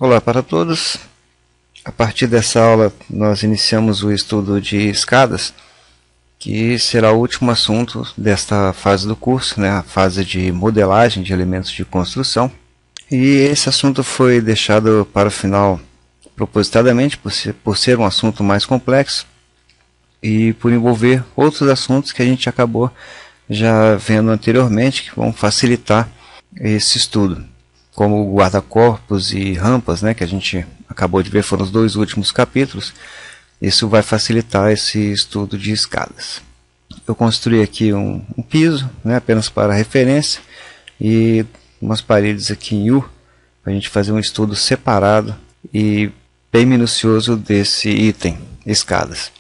Olá para todos. A partir dessa aula nós iniciamos o estudo de escadas, que será o último assunto desta fase do curso, né? A fase de modelagem de elementos de construção. E esse assunto foi deixado para o final propositadamente, por ser um assunto mais complexo e por envolver outros assuntos que a gente acabou já vendo anteriormente, que vão facilitar esse estudo, como guarda-corpos e rampas, né, que a gente acabou de ver, foram os dois últimos capítulos. Isso vai facilitar esse estudo de escadas. Eu construí aqui um piso, né, apenas para referência, e umas paredes aqui em U, para a gente fazer um estudo separado e bem minucioso desse item, escadas.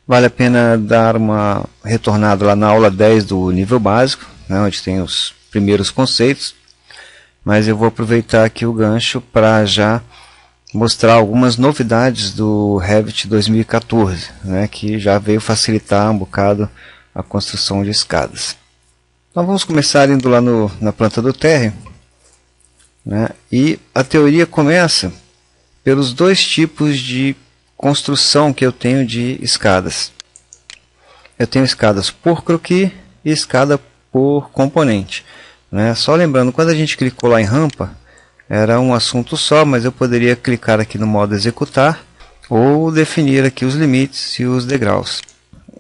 Vale a pena dar uma retornada lá na aula 10 do nível básico, né, onde tem os primeiros conceitos. Mas eu vou aproveitar aqui o gancho para já mostrar algumas novidades do Revit 2014, né, que já veio facilitar um bocado a construção de escadas. Então vamos começar indo lá na planta do térreo, né, e a teoria começa pelos dois tipos de construção que eu tenho de escadas. Eu tenho escadas por croquis e escada por componente. Só lembrando, quando a gente clicou lá em rampa, era um assunto só, mas eu poderia clicar aqui no modo executar ou definir aqui os limites e os degraus.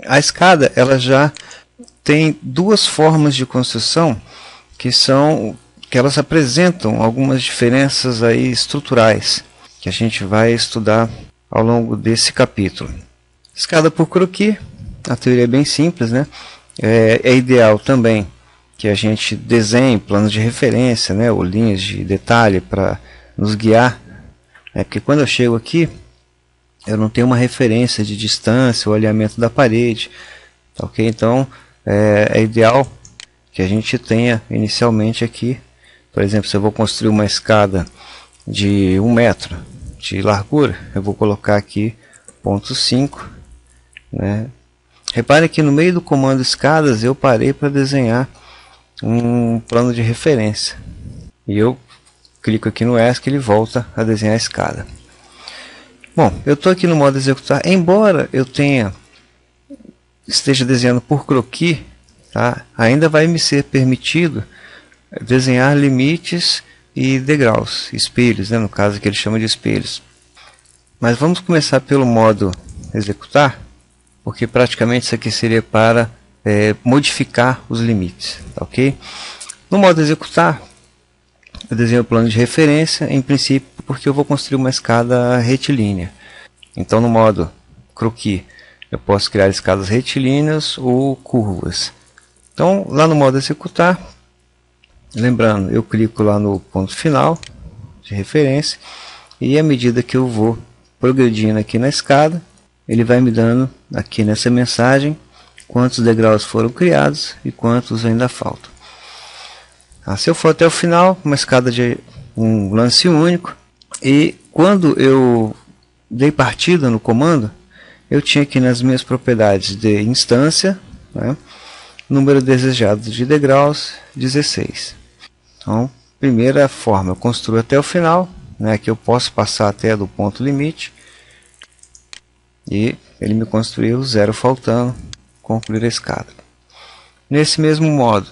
A escada ela já tem duas formas de construção que elas apresentam algumas diferenças aí estruturais que a gente vai estudar ao longo desse capítulo. Escada por croquis, a teoria é bem simples, né? É ideal também que a gente desenhe planos de referência, né, ou linhas de detalhe para nos guiar, porque quando eu chego aqui eu não tenho uma referência de distância ou alinhamento da parede, tá, ok? Então é ideal que a gente tenha inicialmente aqui, por exemplo, se eu vou construir uma escada de 1 metro de largura, eu vou colocar aqui ponto 5, né? Repare que no meio do comando escadas eu parei para desenhar um plano de referência e eu clico aqui no ESC e ele volta a desenhar a escada. Bom, eu estou aqui no modo executar, embora eu esteja desenhando por croquis, tá? Ainda vai me ser permitido desenhar limites e degraus, espelhos, né? No caso que ele chama de espelhos. Mas vamos começar pelo modo executar, porque praticamente isso aqui seria para modificar os limites, tá, ok? No modo executar, eu desenho o plano de referência, em princípio, porque eu vou construir uma escada retilínea. Então, no modo croquis, eu posso criar escadas retilíneas ou curvas. Então, lá no modo executar, lembrando, eu clico lá no ponto final de referência, e à medida que eu vou progredindo aqui na escada, ele vai me dando aqui nessa mensagem quantos degraus foram criados e quantos ainda faltam. Se eu for até o final, uma escada de um lance único, e quando eu dei partida no comando, eu tinha aqui nas minhas propriedades de instância, né, número desejado de degraus 16. Então, primeira forma, eu construo até o final, né, que eu posso passar até do ponto limite, e ele me construiu 0 faltando, concluir a escada. Nesse mesmo modo,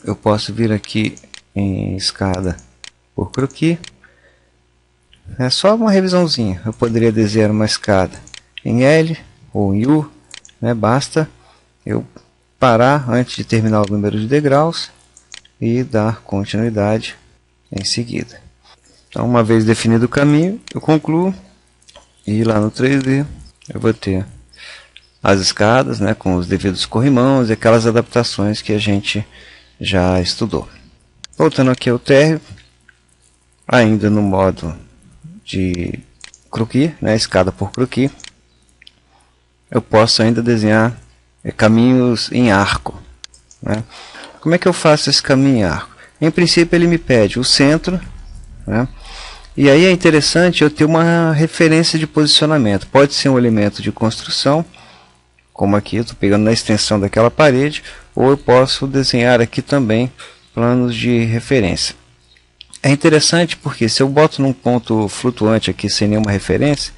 eu posso vir aqui em escada por croquis. É só uma revisãozinha. Eu poderia desenhar uma escada em L ou em U, né? Basta eu parar antes de terminar o número de degraus e dar continuidade em seguida. Então, uma vez definido o caminho, eu concluo, e lá no 3D eu vou ter as escadas, né, com os devidos corrimãos e aquelas adaptações que a gente já estudou. Voltando aqui ao térreo, ainda no modo de croquis, né, escada por croquis, eu posso ainda desenhar caminhos em arco, né? Como é que eu faço esse caminho em arco? Em princípio ele me pede o centro, né? E aí é interessante eu ter uma referência de posicionamento. Pode ser um elemento de construção, como aqui eu estou pegando na extensão daquela parede, ou eu posso desenhar aqui também planos de referência. É interessante porque se eu boto num ponto flutuante aqui sem nenhuma referência,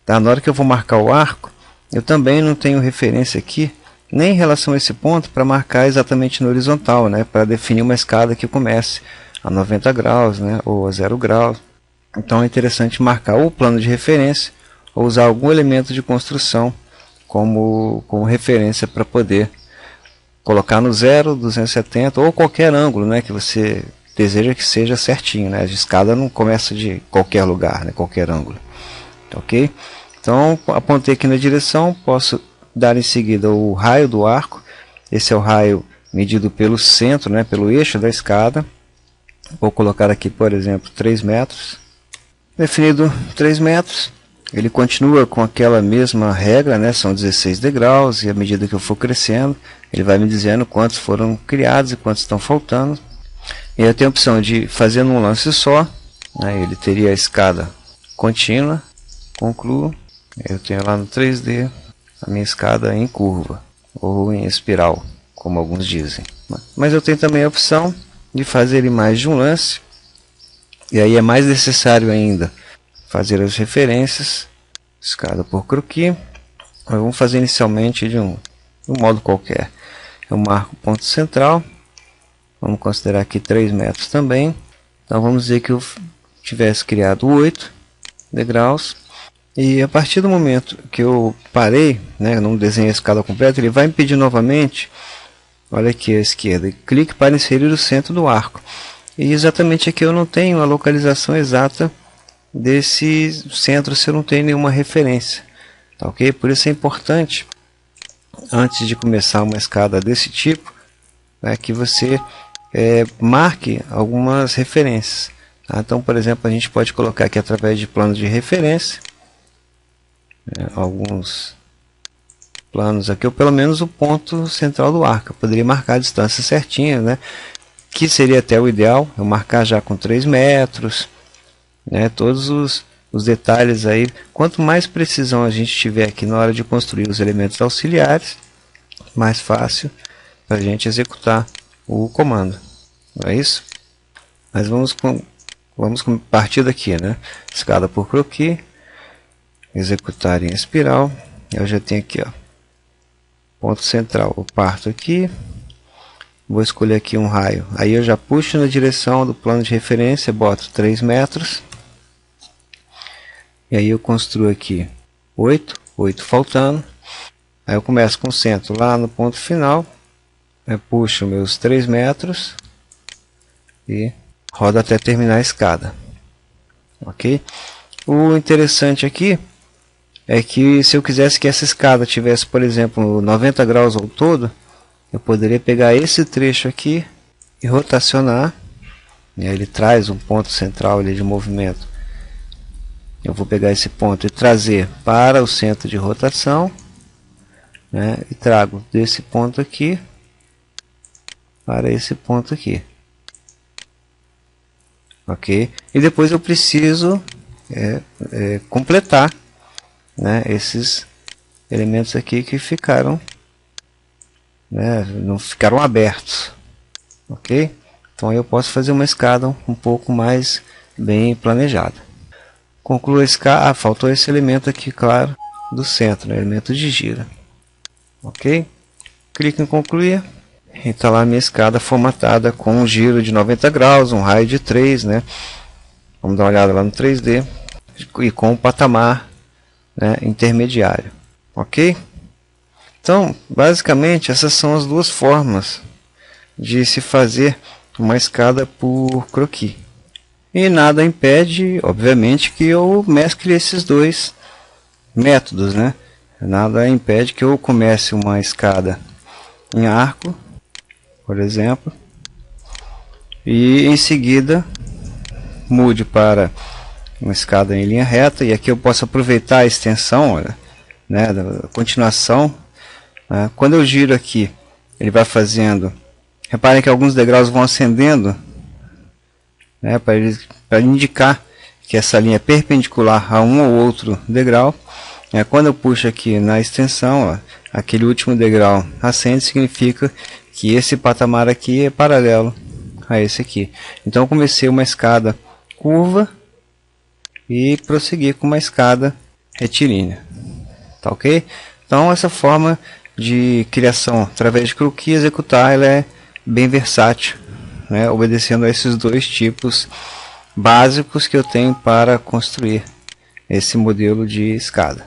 tá? Na hora que eu vou marcar o arco, eu também não tenho referência aqui, nem em relação a esse ponto, para marcar exatamente no horizontal, né? Para definir uma escada que comece a 90 graus, né? Ou a 0 graus. Então é interessante marcar o plano de referência ou usar algum elemento de construção como referência para poder colocar no 0, 270 ou qualquer ângulo, né, que você deseja que seja certinho, né? A escada não começa de qualquer lugar, né, qualquer ângulo. Ok? Então apontei aqui na direção, posso dar em seguida o raio do arco. Esse é o raio medido pelo centro, né, pelo eixo da escada. Vou colocar aqui, por exemplo, 3 metros. Definido 3 metros, ele continua com aquela mesma regra, né? São 16 degraus, e à medida que eu for crescendo, ele vai me dizendo quantos foram criados e quantos estão faltando. E eu tenho a opção de fazer num lance só, né? Ele teria a escada contínua, concluo. Eu tenho lá no 3D a minha escada em curva, ou em espiral, como alguns dizem. Mas eu tenho também a opção de fazer em mais de um lance. E aí é mais necessário ainda fazer as referências, escada por croquis. Mas vamos fazer inicialmente de um modo qualquer. Eu marco o ponto central, vamos considerar aqui 3 metros também. Então vamos dizer que eu tivesse criado 8 degraus. E a partir do momento que eu parei, né, não desenhei a escada completa, ele vai me pedir novamente, olha aqui à esquerda, clique para inserir o centro do arco. E exatamente aqui eu não tenho a localização exata desse centro se eu não tenho nenhuma referência. Tá, ok? Por isso é importante, antes de começar uma escada desse tipo, né, que você marque algumas referências. Tá? Então, por exemplo, a gente pode colocar aqui através de planos de referência, alguns planos aqui, ou pelo menos o ponto central do arco. Eu poderia marcar a distância certinha, né? Que seria até o ideal, eu marcar já com 3 metros, né, todos os detalhes aí. Quanto mais precisão a gente tiver aqui na hora de construir os elementos auxiliares, mais fácil para a gente executar o comando. Não é isso? Mas vamos partir daqui, né? Escada por croquis, executar em espiral. Eu já tenho aqui, ó, ponto central, eu parto aqui. Vou escolher aqui um raio. Aí eu já puxo na direção do plano de referência, boto 3 metros. E aí eu construo aqui 8 faltando. Aí eu começo com o centro lá no ponto final. Eu puxo meus 3 metros e rodo até terminar a escada. Ok? O interessante aqui é que se eu quisesse que essa escada tivesse, por exemplo, 90 graus ao todo, eu poderia pegar esse trecho aqui e rotacionar. E aí ele traz um ponto central ali de movimento. Eu vou pegar esse ponto e trazer para o centro de rotação, né? E trago desse ponto aqui para esse ponto aqui. Ok? E depois eu preciso completar, né, esses elementos aqui que ficaram, né, não ficaram abertos. Ok? Então eu posso fazer uma escada um pouco mais bem planejada. Concluo a escada. Ah, faltou esse elemento aqui, claro, do centro, né, elemento de giro. Ok? Clico em concluir. E está lá a minha escada formatada com um giro de 90 graus, um raio de 3, né? Vamos dar uma olhada lá no 3D. E com um patamar, né, intermediário. Ok? Então, basicamente, essas são as duas formas de se fazer uma escada por croquis. E nada impede, obviamente, que eu mescle esses dois métodos, né? Nada impede que eu comece uma escada em arco, por exemplo, e em seguida mude para uma escada em linha reta. E aqui eu posso aproveitar a extensão, olha, né, da continuação. Quando eu giro aqui, ele vai fazendo. Reparem que alguns degraus vão ascendendo, né, para indicar que essa linha é perpendicular a um ou outro degrau. Quando eu puxo aqui na extensão, ó, aquele último degrau ascende, significa que esse patamar aqui é paralelo a esse aqui. Então eu comecei uma escada curva e prossegui com uma escada retilínea. Tá ok? Então essa forma de criação através de croquis executar, ela é bem versátil, né? Obedecendo a esses dois tipos básicos que eu tenho para construir esse modelo de escada.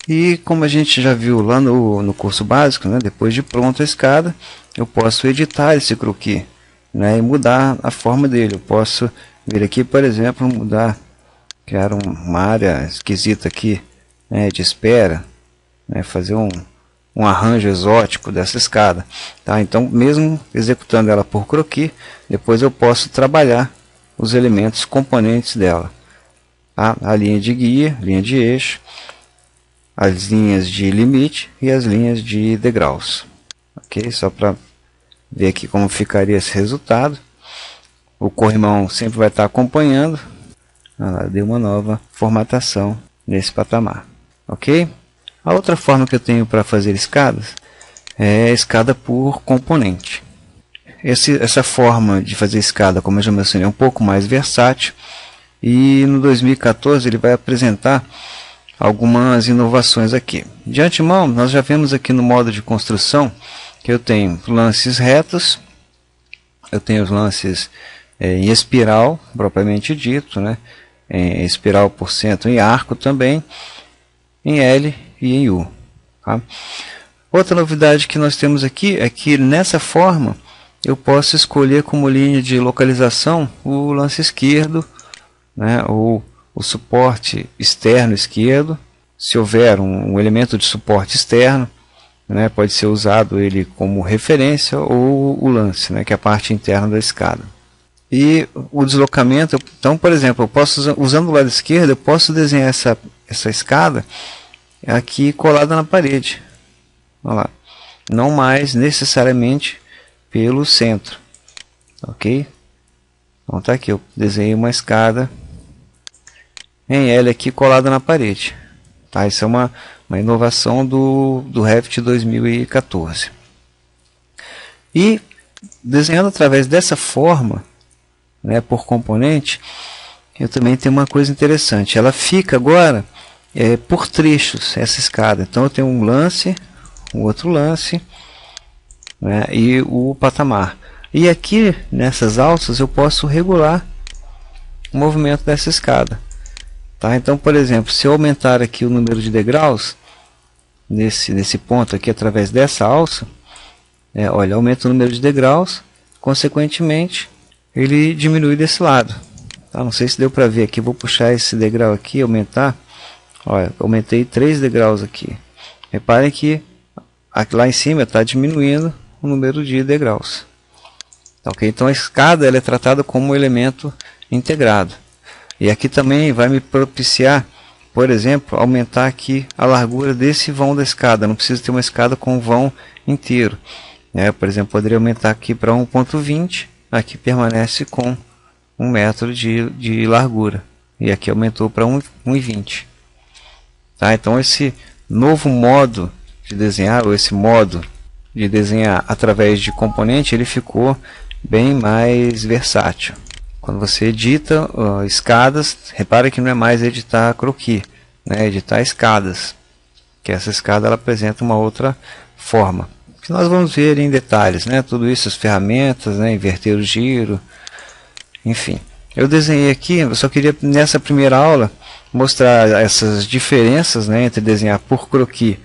E como a gente já viu lá no curso básico, né, depois de pronta a escada, eu posso editar esse croquis, né, e mudar a forma dele. Eu posso vir aqui, por exemplo, mudar, criar uma área esquisita aqui, né, de espera, né, fazer um arranjo exótico dessa escada. Tá? Então, mesmo executando ela por croquis, depois eu posso trabalhar os elementos componentes dela. Tá? A linha de guia, linha de eixo, as linhas de limite e as linhas de degraus. Ok? Só para ver aqui como ficaria esse resultado. O corrimão sempre vai estar acompanhando. Deu uma nova formatação nesse patamar. Ok? A outra forma que eu tenho para fazer escadas é escada por componente. Essa forma de fazer escada, como eu já mencionei, é um pouco mais versátil. E no 2014 ele vai apresentar algumas inovações aqui. De antemão, nós já vemos aqui no modo de construção que eu tenho lances retos, eu tenho os lances em espiral, propriamente dito, né? Em espiral por cento, em arco também, em L e em U. Tá? Outra novidade que nós temos aqui é que nessa forma eu posso escolher como linha de localização o lance esquerdo, né? Ou o suporte externo esquerdo. Se houver um elemento de suporte externo, né, pode ser usado ele como referência, ou o lance, né, que é a parte interna da escada. E o deslocamento, então, por exemplo, eu posso, usando o lado esquerdo, eu posso desenhar essa escada aqui colada na parede. Olha lá. Não mais necessariamente pelo centro. Ok? Então tá aqui, eu desenhei uma escada em L aqui colada na parede. Tá? Isso é uma inovação do Revit 2014. E desenhando através dessa forma, né, por componente, eu também tenho uma coisa interessante. Ela fica agora por trechos, essa escada. Então eu tenho um lance, um outro lance, né, e o patamar. E aqui nessas alças eu posso regular o movimento dessa escada. Tá? Então, por exemplo, se eu aumentar aqui o número de degraus nesse ponto aqui através dessa alça, olha, aumenta o número de degraus, consequentemente ele diminui desse lado. Tá? Não sei se deu para ver aqui, vou puxar esse degrau aqui, aumentar. Olha, aumentei 3 degraus aqui. Reparem que aqui lá em cima está diminuindo o número de degraus. Tá, okay? Então a escada ela é tratada como um elemento integrado. E aqui também vai me propiciar, por exemplo, aumentar aqui a largura desse vão da escada. Não precisa ter uma escada com vão inteiro. Por exemplo, poderia aumentar aqui para 1.20. Aqui permanece com 1 metro de largura. E aqui aumentou para 1.20. Tá? Então esse novo modo de desenhar, ou esse modo de desenhar através de componente, ele ficou bem mais versátil. Quando você edita escadas, repara que não é mais editar croquis, né? Editar escadas, que essa escada ela apresenta uma outra forma, que nós vamos ver em detalhes, né? Tudo isso, as ferramentas, né? Inverter o giro, enfim. Eu desenhei aqui, eu só queria nessa primeira aula mostrar essas diferenças, né? Entre desenhar por croquis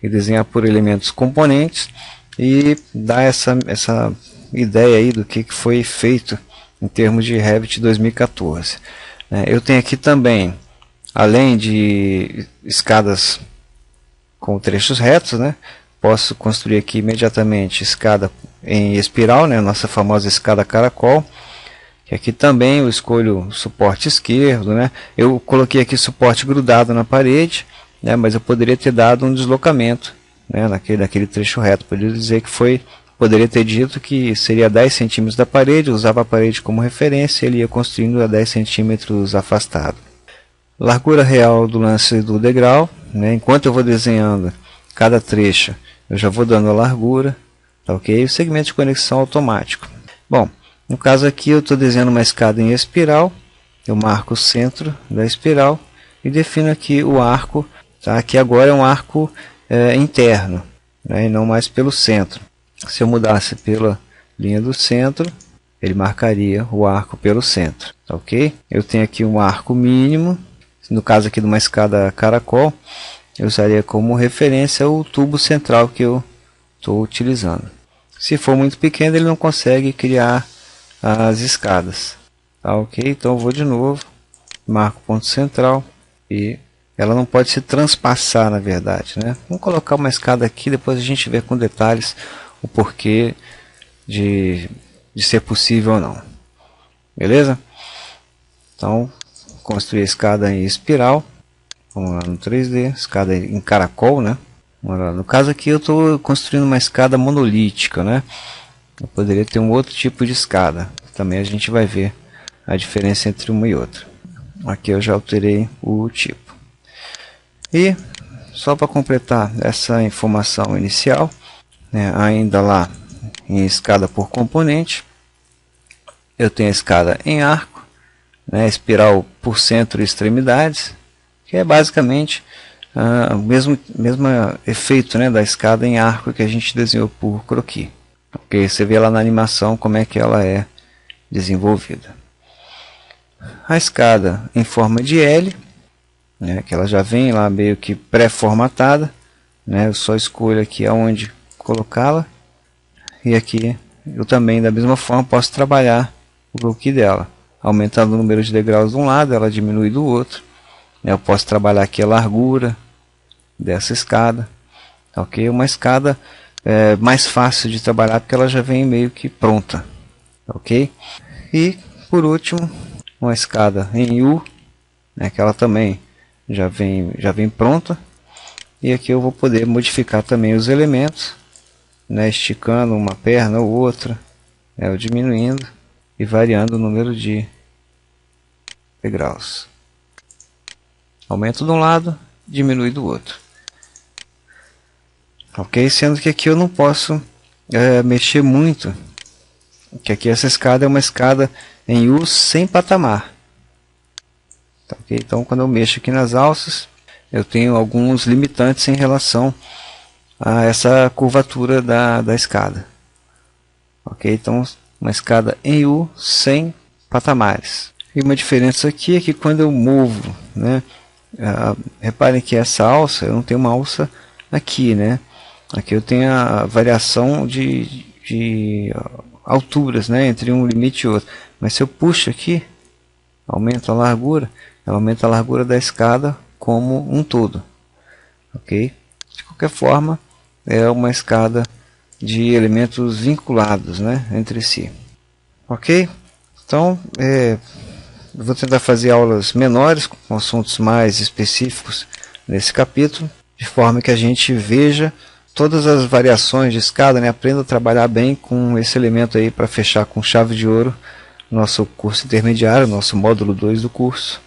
e desenhar por elementos componentes, e dar essa ideia aí do que foi feito em termos de Revit 2014. Eu tenho aqui também, além de escadas com trechos retos, né, posso construir aqui imediatamente escada em espiral, né, nossa famosa escada caracol, que aqui também eu escolho o suporte esquerdo, né, eu coloquei aqui suporte grudado na parede, né, mas eu poderia ter dado um deslocamento, né, naquele trecho reto, poderia ter dito que seria 10 centímetros da parede, usava a parede como referência, ele ia construindo a 10 centímetros afastado. Largura real do lance do degrau, né? Enquanto eu vou desenhando cada trecho, eu já vou dando a largura, tá ok? O segmento de conexão automático. Bom, No caso aqui eu estou desenhando uma escada em espiral, eu marco o centro da espiral e defino aqui o arco, tá? Aqui agora é um arco interno, né? E não mais pelo centro. Se eu mudasse pela linha do centro, ele marcaria o arco pelo centro, tá ok? Eu tenho aqui um arco mínimo, no caso aqui de uma escada caracol, eu usaria como referência o tubo central que eu estou utilizando. Se for muito pequeno, ele não consegue criar as escadas, tá ok? Então eu vou de novo, marco o ponto central e ela não pode se transpassar, na verdade, né? Vamos colocar uma escada aqui, depois a gente vê com detalhes o porquê de ser possível ou não. Beleza? Então, construir a escada em espiral. Vamos lá no 3D, escada em caracol, né? Vamos lá. No caso aqui eu estou construindo uma escada monolítica, né? Eu poderia ter um outro tipo de escada. Também a gente vai ver a diferença entre uma e outra. Aqui eu já alterei o tipo. E só para completar essa informação inicial, né, ainda lá em escada por componente, eu tenho a escada em arco, né, espiral por centro e extremidades, que é basicamente o mesmo efeito, né, da escada em arco que a gente desenhou por croquis. Okay? Você vê lá na animação como é que ela é desenvolvida. A escada em forma de L, né, que ela já vem lá meio que pré-formatada, né, eu só escolho aqui aonde colocá-la, e aqui eu também da mesma forma posso trabalhar o croquis dela, aumentando o número de degraus de um lado, ela diminui do outro. Eu posso trabalhar aqui a largura dessa escada, ok? Uma escada mais fácil de trabalhar porque ela já vem meio que pronta, ok? E por último, uma escada em U, né, que ela também já vem pronta, e aqui eu vou poder modificar também os elementos, né, esticando uma perna ou outra, ou diminuindo e variando o número de degraus. Aumento de um lado, diminui do outro. Ok? Sendo que aqui eu não posso mexer muito, que aqui essa escada é uma escada em U sem patamar. Tá, okay? Então quando eu mexo aqui nas alças, eu tenho alguns limitantes em relação a essa curvatura da escada. Ok? Então uma escada em U sem patamares. E uma diferença aqui é que quando eu movo, né, reparem que essa alça, eu não tenho uma alça aqui, né? Aqui eu tenho a variação de alturas, né, entre um limite e outro. Mas se eu puxo aqui, aumento a largura, ela aumenta a largura da escada como um todo. Ok? De qualquer forma, é uma escada de elementos vinculados, né, entre si. Ok? Então, eu vou tentar fazer aulas menores, com assuntos mais específicos nesse capítulo, de forma que a gente veja todas as variações de escada, né? Aprenda a trabalhar bem com esse elemento aí para fechar com chave de ouro nosso curso intermediário, nosso módulo 2 do curso,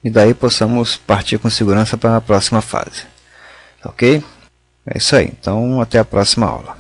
e daí possamos partir com segurança para a próxima fase. Ok? É isso aí. Então, até a próxima aula.